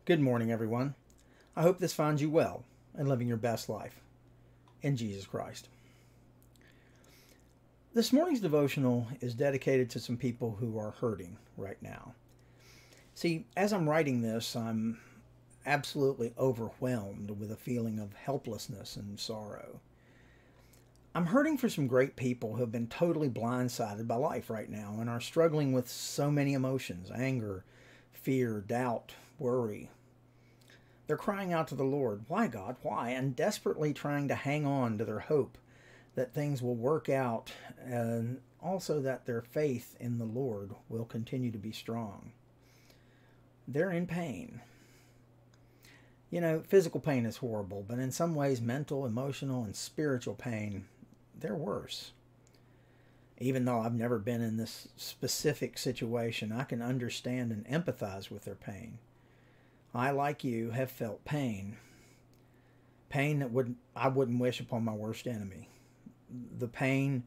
Good morning, everyone. I hope this finds you well and living your best life in Jesus Christ. This morning's devotional is dedicated to some people who are hurting right now. See, as I'm writing this, I'm absolutely overwhelmed with a feeling of helplessness and sorrow. I'm hurting for some great people who have been totally blindsided by life right now and are struggling with so many emotions: anger, fear, doubt, worry. They're crying out to the Lord, "Why, God, why?" and desperately trying to hang on to their hope that things will work out, and also that their faith in the Lord will continue to be strong. They're in pain. You know, physical pain is horrible, but in some ways, mental, emotional, and spiritual pain, they're worse. Even though I've never been in this specific situation, I can understand and empathize with their pain. I, like you, have felt pain. Pain that I wouldn't wish upon my worst enemy. The pain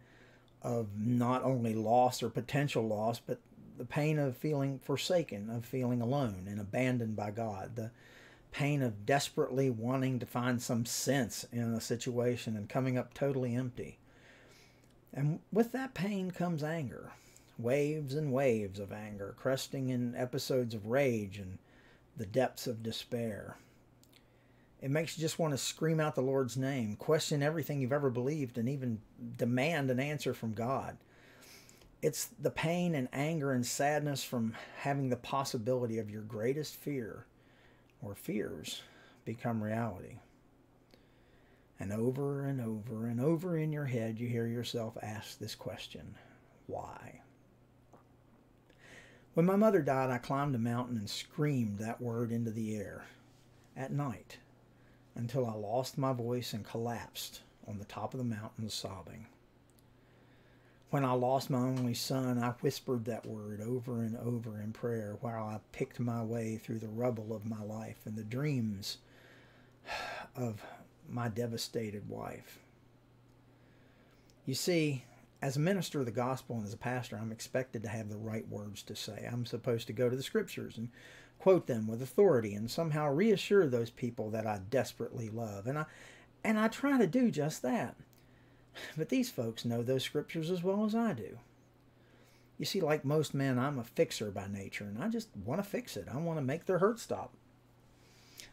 of not only loss or potential loss, but the pain of feeling forsaken, of feeling alone and abandoned by God. The pain of desperately wanting to find some sense in a situation and coming up totally empty. And with that pain comes anger. Waves and waves of anger, cresting in episodes of rage and the depths of despair. It makes you just want to scream out the Lord's name, question everything you've ever believed, and even demand an answer from God. It's the pain and anger and sadness from having the possibility of your greatest fear or fears become reality. And over and over and over in your head, you hear yourself ask this question: why? When my mother died, I climbed a mountain and screamed that word into the air at night until I lost my voice and collapsed on the top of the mountain sobbing. When I lost my only son, I whispered that word over and over in prayer while I picked my way through the rubble of my life and the dreams of my devastated wife. You see, as a minister of the gospel and as a pastor, I'm expected to have the right words to say. I'm supposed to go to the scriptures and quote them with authority and somehow reassure those people that I desperately love. And I try to do just that. But these folks know those scriptures as well as I do. You see, like most men, I'm a fixer by nature, and I just want to fix it. I want to make their hurt stop.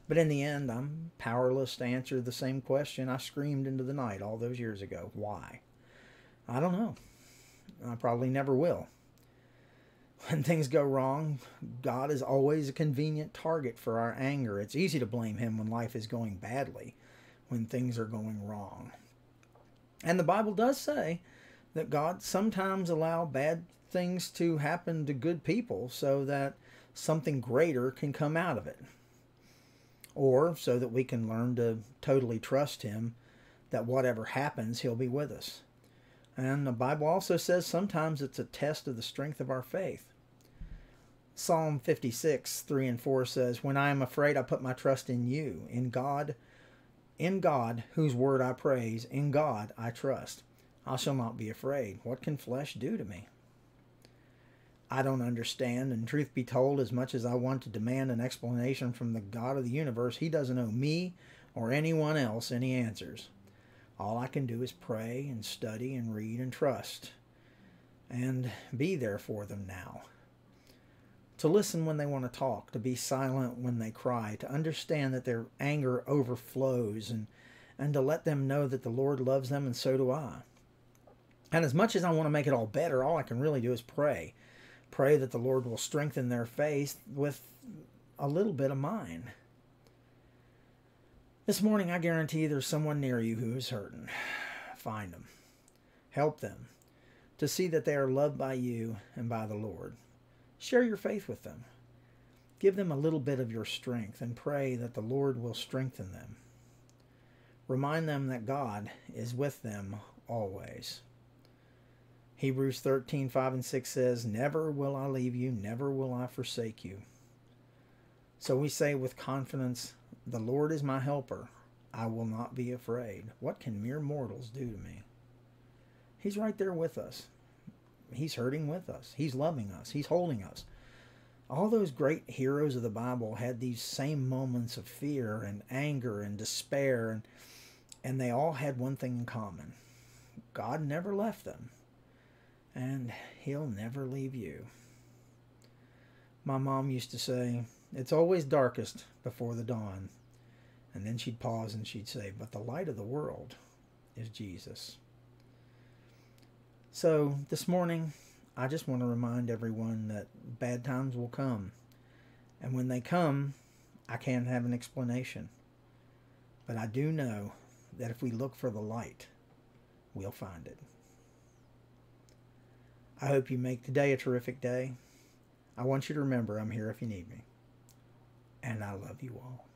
But in the end, I'm powerless to answer the same question I screamed into the night all those years ago: why? I don't know. I probably never will. When things go wrong, God is always a convenient target for our anger. It's easy to blame Him when life is going badly, when things are going wrong. And the Bible does say that God sometimes allows bad things to happen to good people so that something greater can come out of it. Or so that we can learn to totally trust Him, that whatever happens, He'll be with us. And the Bible also says sometimes it's a test of the strength of our faith. Psalm 56, 3 and 4 says, "When I am afraid, I put my trust in you, in God, whose word I praise, in God I trust. I shall not be afraid. What can flesh do to me?" I don't understand, and truth be told, as much as I want to demand an explanation from the God of the universe, He doesn't owe me or anyone else any answers. All I can do is pray and study and read and trust and be there for them now. To listen when they want to talk, to be silent when they cry, to understand that their anger overflows, and to let them know that the Lord loves them and so do I. And as much as I want to make it all better, all I can really do is pray. Pray that the Lord will strengthen their faith with a little bit of mine. This morning, I guarantee there's someone near you who is hurting. Find them. Help them to see that they are loved by you and by the Lord. Share your faith with them. Give them a little bit of your strength and pray that the Lord will strengthen them. Remind them that God is with them always. Hebrews 13, 5 and 6 says, "Never will I leave you, never will I forsake you." So we say with confidence, "The Lord is my helper. I will not be afraid. What can mere mortals do to me?" He's right there with us. He's hurting with us. He's loving us. He's holding us. All those great heroes of the Bible had these same moments of fear and anger and despair, and they all had one thing in common. God never left them, and He'll never leave you. My mom used to say, "It's always darkest before the dawn." And then she'd pause and she'd say, "But the light of the world is Jesus." So this morning, I just want to remind everyone that bad times will come. And when they come, I can't have an explanation. But I do know that if we look for the light, we'll find it. I hope you make today a terrific day. I want you to remember I'm here if you need me. And I love you all.